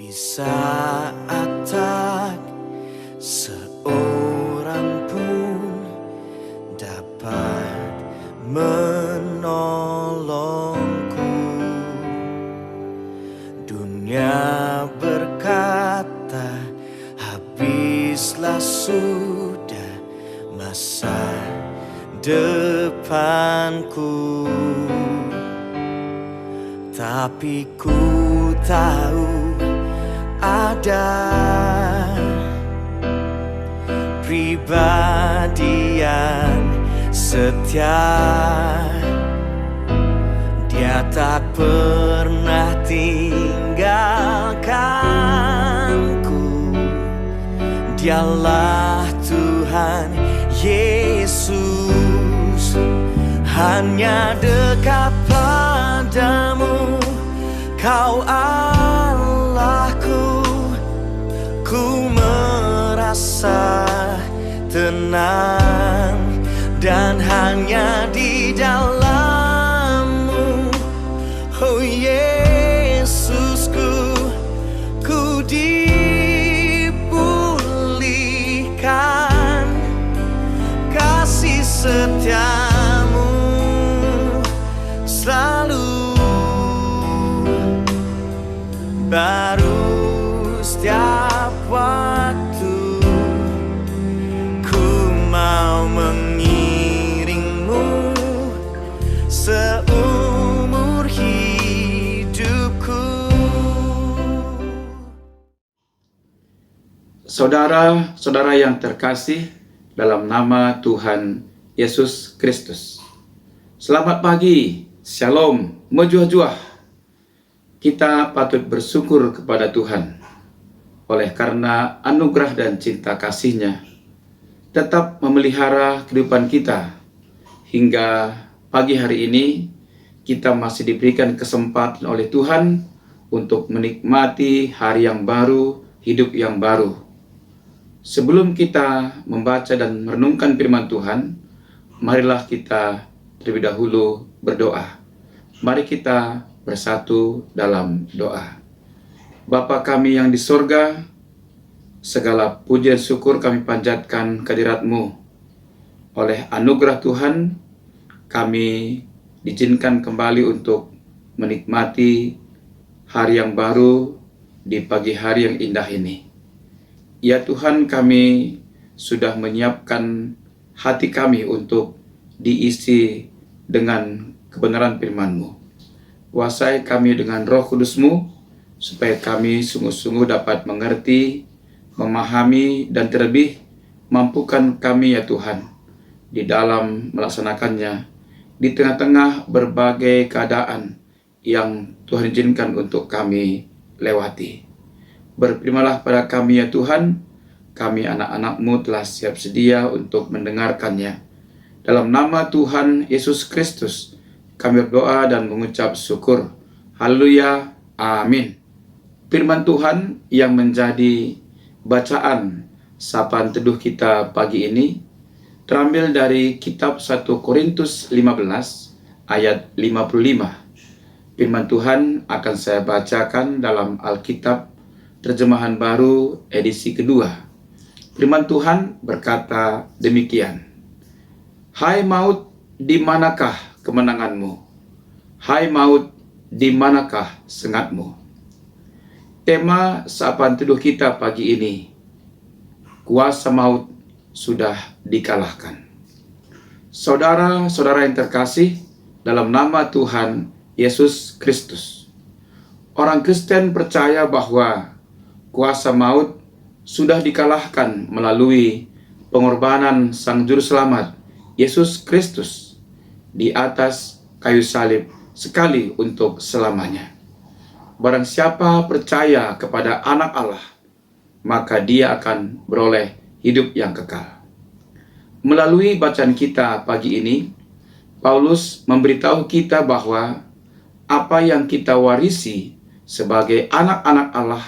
Di saat tak seorang pun dapat menolongku, dunia berkata habislah sudah masa depanku. Tapi ku tahu ada pribadi yang setia, dia tak pernah tinggalkanku. Dialah Tuhan Yesus, hanya dekat padamu Kau Allahku. Ku merasa tenang dan hanya di dalam-Mu, oh Yesusku, ku dipulihkan. Kasih setia-Mu selalu baru setiap waktu. Ku mau mengiringmu seumur hidupku. Saudara-saudara yang terkasih dalam nama Tuhan Yesus Kristus, selamat pagi, shalom, mejuah-juah. Kita patut bersyukur kepada Tuhan oleh karena anugerah dan cinta kasih-Nya tetap memelihara kehidupan kita hingga pagi hari ini. Kita masih diberikan kesempatan oleh Tuhan untuk menikmati hari yang baru, hidup yang baru. Sebelum kita membaca dan merenungkan firman Tuhan, marilah kita terlebih dahulu berdoa. Mari kita bersatu dalam doa. Bapa kami yang di sorga, segala puji dan syukur kami panjatkan kehadirat-Mu. Oleh anugerah Tuhan, kami diizinkan kembali untuk menikmati hari yang baru di pagi hari yang indah ini. Ya Tuhan, kami sudah menyiapkan hati kami untuk diisi dengan kebenaran firman-Mu. Kuasai kami dengan Roh Kudus-Mu, supaya kami sungguh-sungguh dapat mengerti, memahami, dan terlebih mampukan kami ya Tuhan di dalam melaksanakannya di tengah-tengah berbagai keadaan yang Tuhan izinkan untuk kami lewati. Berfirmanlah pada kami ya Tuhan, kami anak-anak-Mu telah siap sedia untuk mendengarkannya. Dalam nama Tuhan Yesus Kristus kami berdoa dan mengucap syukur. Haleluya, amin. Firman Tuhan yang menjadi bacaan sapaan teduh kita pagi ini terambil dari kitab 1 Korintus 15 ayat 55. Firman Tuhan akan saya bacakan dalam Alkitab Terjemahan Baru edisi kedua. Firman Tuhan berkata demikian. Hai maut, di manakah kemenanganmu? Hai maut, di manakah sengatmu? Tema sapaan teduh kita pagi ini, kuasa maut sudah dikalahkan. Saudara-saudara yang terkasih dalam nama Tuhan Yesus Kristus, orang Kristen percaya bahwa kuasa maut sudah dikalahkan melalui pengorbanan Sang Juru Selamat Yesus Kristus di atas kayu salib sekali untuk selamanya. Barang siapa percaya kepada Anak Allah, maka dia akan beroleh hidup yang kekal. Melalui bacaan kita pagi ini, Paulus memberitahu kita bahwa apa yang kita warisi sebagai anak-anak Allah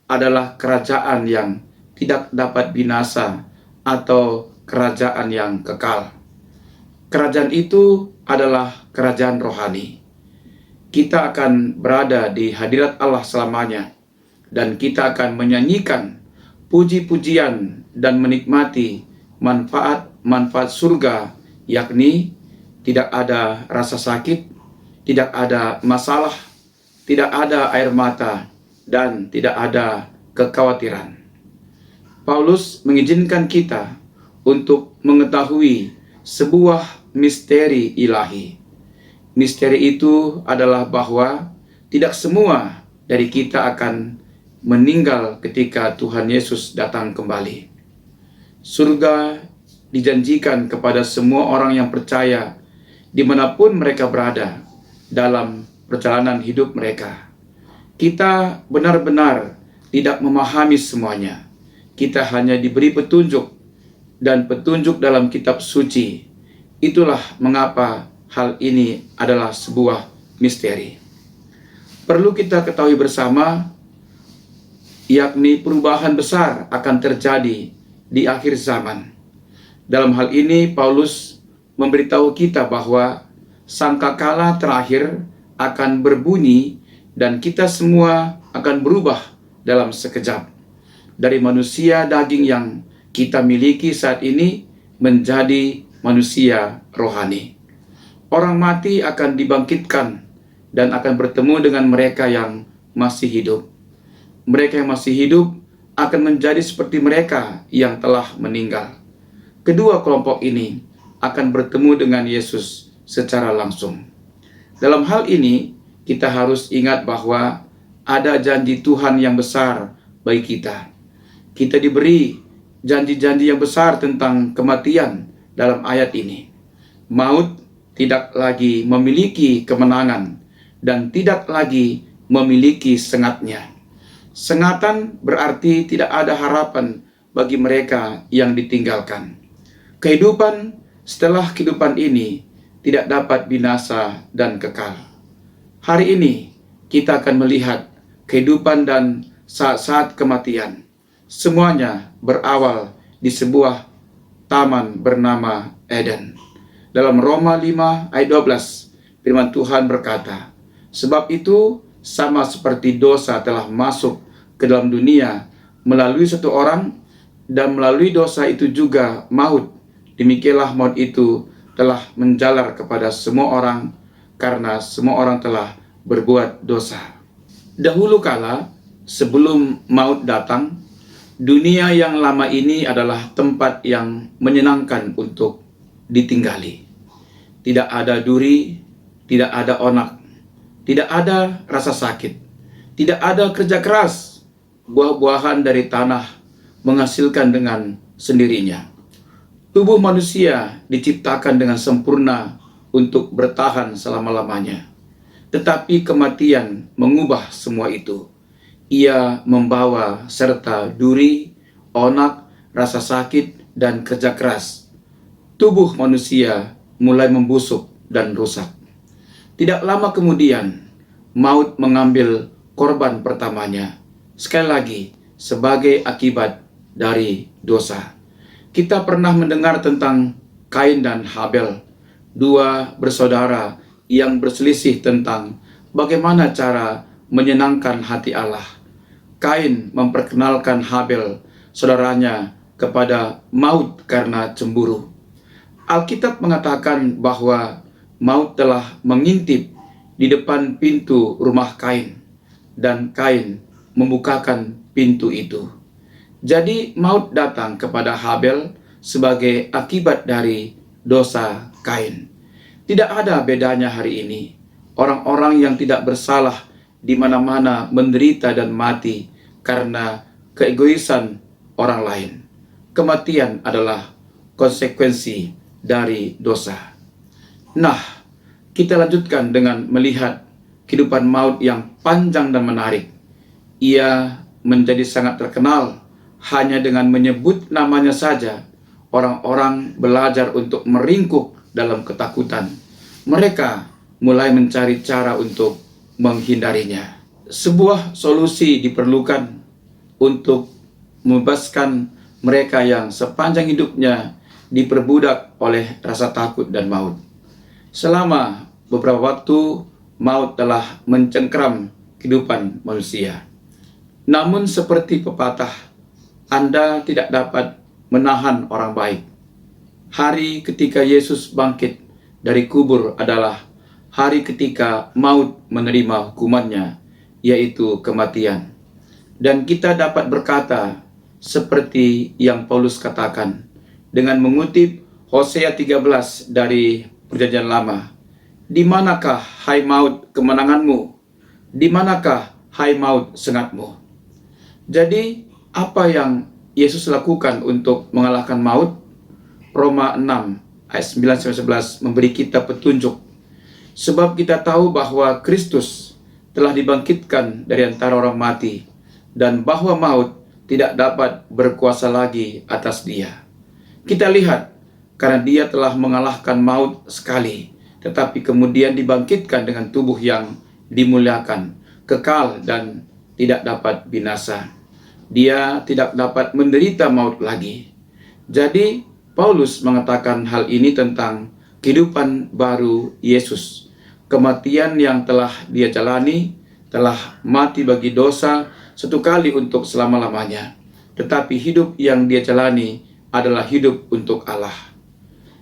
adalah kerajaan yang tidak dapat binasa atau kerajaan yang kekal. Kerajaan itu adalah kerajaan rohani. Kita akan berada di hadirat Allah selamanya dan kita akan menyanyikan puji-pujian dan menikmati manfaat-manfaat surga, yakni tidak ada rasa sakit, tidak ada masalah, tidak ada air mata, dan tidak ada kekhawatiran. Paulus mengizinkan kita untuk mengetahui sebuah misteri ilahi. Misteri itu adalah bahwa tidak semua dari kita akan meninggal ketika Tuhan Yesus datang kembali. Surga dijanjikan kepada semua orang yang percaya dimanapun mereka berada dalam perjalanan hidup mereka. Kita benar-benar tidak memahami semuanya. Kita hanya diberi petunjuk dan petunjuk dalam kitab suci. Itulah mengapa hal ini adalah sebuah misteri. Perlu kita ketahui bersama, yakni perubahan besar akan terjadi di akhir zaman. Dalam hal ini, Paulus memberitahu kita bahwa sangkakala terakhir akan berbunyi dan kita semua akan berubah dalam sekejap. Dari manusia daging yang kita miliki saat ini menjadi manusia rohani. Orang mati akan dibangkitkan dan akan bertemu dengan mereka yang masih hidup. Mereka yang masih hidup akan menjadi seperti mereka yang telah meninggal. Kedua kelompok ini akan bertemu dengan Yesus secara langsung. Dalam hal ini, kita harus ingat bahwa ada janji Tuhan yang besar bagi kita. Kita diberi janji-janji yang besar tentang kematian dalam ayat ini. Maut tidak lagi memiliki kemenangan dan tidak lagi memiliki sengatnya. Sengatan berarti tidak ada harapan bagi mereka yang ditinggalkan. Kehidupan setelah kehidupan ini tidak dapat binasa dan kekal. Hari ini kita akan melihat kehidupan dan saat-saat kematian. Semuanya berawal di sebuah taman bernama Eden. Dalam Roma 5 ayat 12, firman Tuhan berkata, "Sebab itu sama seperti dosa telah masuk ke dalam dunia melalui satu orang, dan melalui dosa itu juga maut. Demikianlah maut itu telah menjalar kepada semua orang, karena semua orang telah berbuat dosa." Dahulu kala, sebelum maut datang, dunia yang lama ini adalah tempat yang menyenangkan untuk ditinggali. Tidak ada duri, tidak ada onak, tidak ada rasa sakit, tidak ada kerja keras. Buah-buahan dari tanah menghasilkan dengan sendirinya. Tubuh manusia diciptakan dengan sempurna untuk bertahan selama-lamanya. Tetapi kematian mengubah semua itu. Ia membawa serta duri, onak, rasa sakit, dan kerja keras. Tubuh manusia mulai membusuk dan rusak. Tidak lama kemudian, maut mengambil korban pertamanya. Sekali lagi, sebagai akibat dari dosa. Kita pernah mendengar tentang Kain dan Habel, dua bersaudara yang berselisih tentang bagaimana cara menyenangkan hati Allah. Kain memperkenalkan Habel, saudaranya, kepada maut karena cemburu. Alkitab mengatakan bahwa maut telah mengintip di depan pintu rumah Kain, dan Kain membukakan pintu itu. Jadi maut datang kepada Habel sebagai akibat dari dosa Kain. Tidak ada bedanya hari ini. Orang-orang yang tidak bersalah di mana-mana menderita dan mati karena keegoisan orang lain. Kematian adalah konsekuensi dari dosa. Nah, kita lanjutkan dengan melihat kehidupan maut yang panjang dan menarik. Ia menjadi sangat terkenal hanya dengan menyebut namanya saja. Orang-orang belajar untuk meringkuk dalam ketakutan. Mereka mulai mencari cara untuk menghindarinya. Sebuah solusi diperlukan untuk membebaskan mereka yang sepanjang hidupnya diperbudak oleh rasa takut dan maut. Selama beberapa waktu, maut telah mencengkram kehidupan manusia. Namun seperti pepatah, Anda tidak dapat menahan orang baik. Hari ketika Yesus bangkit dari kubur adalah hari ketika maut menerima hukumannya, yaitu kematian. Dan kita dapat berkata seperti yang Paulus katakan dengan mengutip Hosea 13 dari Perjanjian Lama. Di manakah, hai maut, kemenanganmu? Di manakah, hai maut, sengatmu? Jadi, apa yang Yesus lakukan untuk mengalahkan maut? Roma 6 ayat 9-11 memberi kita petunjuk. Sebab kita tahu bahwa Kristus telah dibangkitkan dari antara orang mati, dan bahwa maut tidak dapat berkuasa lagi atas dia. Kita lihat, karena dia telah mengalahkan maut sekali, tetapi kemudian dibangkitkan dengan tubuh yang dimuliakan, kekal dan tidak dapat binasa. Dia tidak dapat menderita maut lagi. Jadi, Paulus mengatakan hal ini tentang kehidupan baru Yesus. Kematian yang telah dia jalani, telah mati bagi dosa satu kali untuk selama-lamanya. Tetapi hidup yang dia jalani adalah hidup untuk Allah.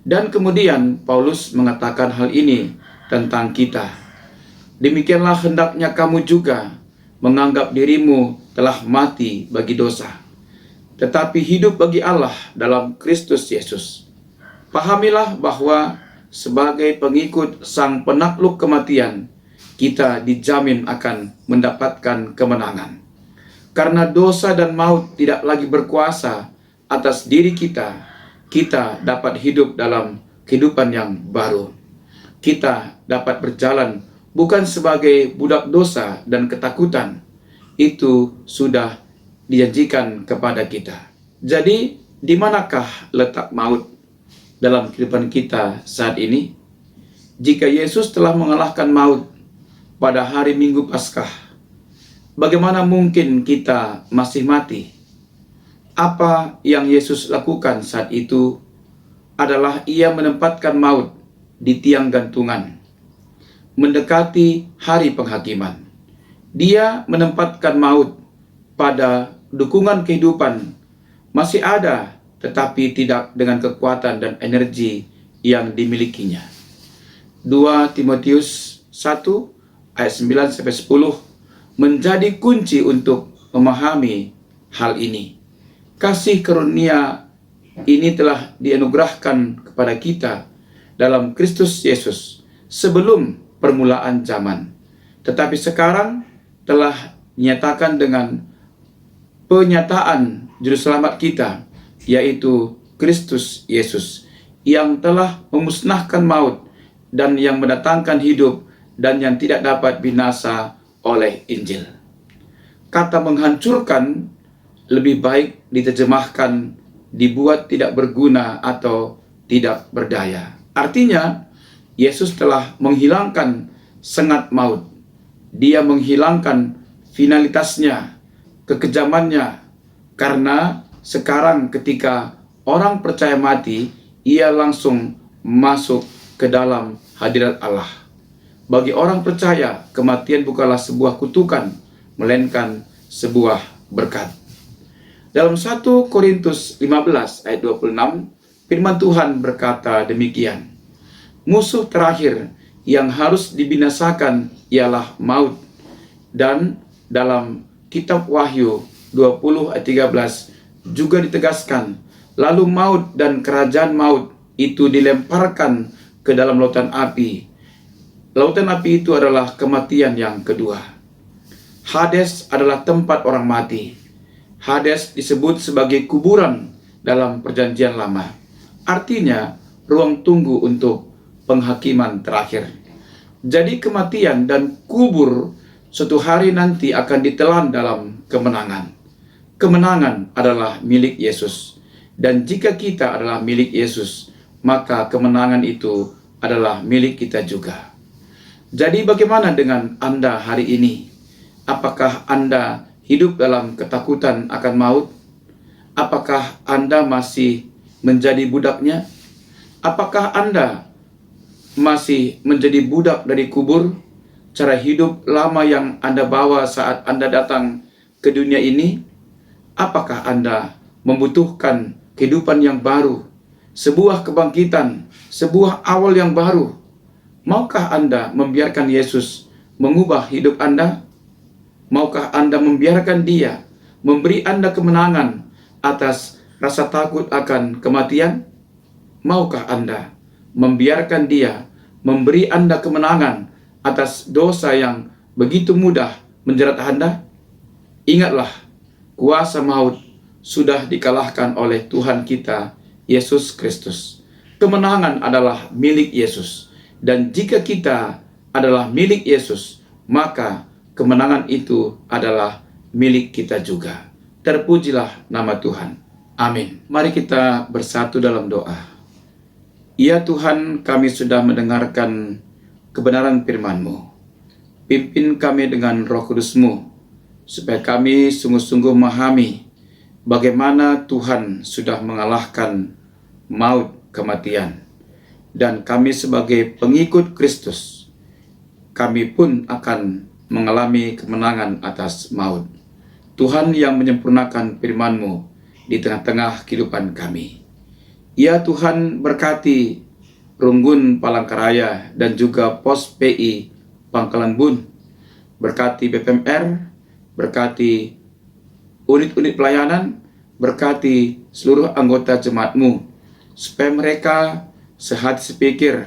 Dan kemudian Paulus mengatakan hal ini tentang kita. Demikianlah hendaknya kamu juga menganggap dirimu telah mati bagi dosa, tetapi hidup bagi Allah dalam Kristus Yesus. Pahamilah bahwa sebagai pengikut Sang Penakluk kematian, kita dijamin akan mendapatkan kemenangan. Karena dosa dan maut tidak lagi berkuasa atas diri kita, kita dapat hidup dalam kehidupan yang baru. Kita dapat berjalan bukan sebagai budak dosa dan ketakutan. Itu sudah dijanjikan kepada kita. Jadi, di manakah letak maut dalam kehidupan kita saat ini? Jika Yesus telah mengalahkan maut pada hari Minggu Paskah, bagaimana mungkin kita masih mati? Apa yang Yesus lakukan saat itu adalah ia menempatkan maut di tiang gantungan, mendekati hari penghakiman. Dia menempatkan maut pada dukungan kehidupan, masih ada, tetapi tidak dengan kekuatan dan energi yang dimilikinya. 2 Timotius 1 ayat 9-10 menjadi kunci untuk memahami hal ini. Kasih karunia ini telah dianugerahkan kepada kita dalam Kristus Yesus sebelum permulaan zaman. Tetapi sekarang telah dinyatakan dengan penyataan juru selamat kita, yaitu Kristus Yesus, yang telah memusnahkan maut dan yang mendatangkan hidup dan yang tidak dapat binasa oleh Injil. Kata menghancurkan lebih baik diterjemahkan dibuat tidak berguna atau tidak berdaya. Artinya, Yesus telah menghilangkan sengat maut. Dia menghilangkan finalitasnya, kekejamannya, karena sekarang ketika orang percaya mati, ia langsung masuk ke dalam hadirat Allah. Bagi orang percaya, kematian bukanlah sebuah kutukan, melainkan sebuah berkat. Dalam 1 Korintus 15 ayat 26, firman Tuhan berkata demikian. Musuh terakhir yang harus dibinasakan ialah maut. Dan dalam kitab Wahyu 20 ayat 13 juga ditegaskan, lalu maut dan kerajaan maut itu dilemparkan ke dalam lautan api. Lautan api itu adalah kematian yang kedua. Hades adalah tempat orang mati. Hades disebut sebagai kuburan dalam Perjanjian Lama. Artinya ruang tunggu untuk penghakiman terakhir. Jadi kematian dan kubur suatu hari nanti akan ditelan dalam kemenangan. Kemenangan adalah milik Yesus. Dan jika kita adalah milik Yesus, maka kemenangan itu adalah milik kita juga. Jadi bagaimana dengan Anda hari ini? Apakah Anda hidup dalam ketakutan akan maut? Apakah Anda masih menjadi budaknya? Apakah Anda masih menjadi budak dari kubur? Cara hidup lama yang Anda bawa saat Anda datang ke dunia ini? Apakah Anda membutuhkan kehidupan yang baru, sebuah kebangkitan, sebuah awal yang baru? Maukah Anda membiarkan Yesus mengubah hidup Anda? Maukah Anda membiarkan Dia memberi Anda kemenangan atas rasa takut akan kematian? Maukah Anda membiarkan Dia memberi Anda kemenangan atas dosa yang begitu mudah menjerat Anda? Ingatlah, kuasa maut sudah dikalahkan oleh Tuhan kita, Yesus Kristus. Kemenangan adalah milik Yesus. Dan jika kita adalah milik Yesus, maka kemenangan itu adalah milik kita juga. Terpujilah nama Tuhan. Amin. Mari kita bersatu dalam doa. Ya Tuhan, kami sudah mendengarkan kebenaran firman-Mu. Pimpin kami dengan Roh Kudus-Mu, supaya kami sungguh-sungguh memahami bagaimana Tuhan sudah mengalahkan maut, kematian. Dan kami sebagai pengikut Kristus, kami pun akan mengalami kemenangan atas maut. Tuhan yang menyempurnakan firman-Mu di tengah-tengah kehidupan kami. Ya Tuhan, berkati Runggun Palangkaraya dan juga Pos PI Pangkalan Bun. Berkati BPMR, berkati unit-unit pelayanan, berkati seluruh anggota jemaat-Mu, supaya mereka sehati sepikir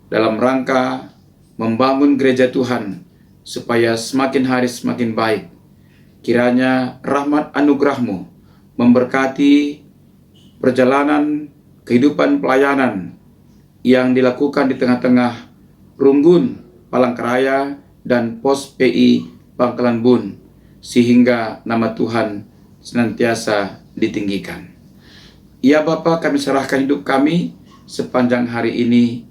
dalam rangka membangun gereja Tuhan, supaya semakin hari semakin baik. Kiranya rahmat anugerah-Mu memberkati perjalanan kehidupan pelayanan yang dilakukan di tengah-tengah Runggun Palangkaraya dan Pos PI Pangkalan Bun, sehingga nama Tuhan senantiasa ditinggikan. Ya Bapa, kami serahkan hidup kami sepanjang hari ini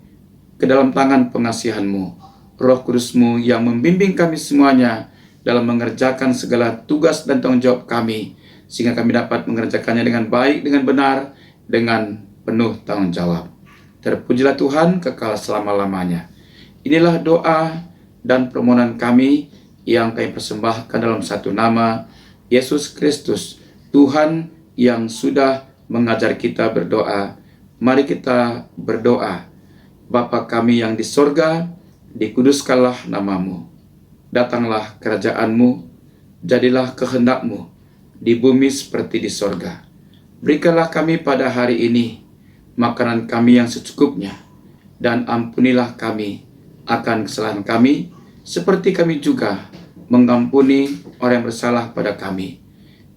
ke dalam tangan pengasihan-Mu. Roh Kudus-Mu yang membimbing kami semuanya dalam mengerjakan segala tugas dan tanggung jawab kami, sehingga kami dapat mengerjakannya dengan baik, dengan benar, dengan penuh tanggung jawab. Terpujilah Tuhan kekal selama-lamanya. Inilah doa dan permohonan kami yang kami persembahkan dalam satu nama, Yesus Kristus, Tuhan yang sudah mengajar kita berdoa. Mari kita berdoa. Bapa kami yang di sorga, dikuduskanlah nama-Mu. Datanglah kerajaan-Mu, jadilah kehendak-Mu di bumi seperti di sorga. Berikanlah kami pada hari ini makanan kami yang secukupnya, dan ampunilah kami akan kesalahan kami, seperti kami juga mengampuni orang yang bersalah pada kami.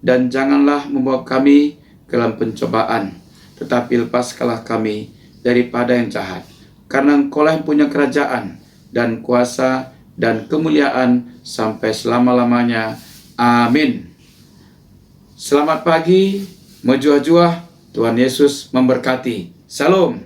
Dan janganlah membawa kami ke dalam pencobaan, tetapi lepaskanlah kami daripada yang jahat. Karena Engkau-lah yang punya kerajaan dan kuasa dan kemuliaan sampai selama-lamanya. Amin. Selamat pagi, menjuah-juah. Tuhan Yesus memberkati. Salam.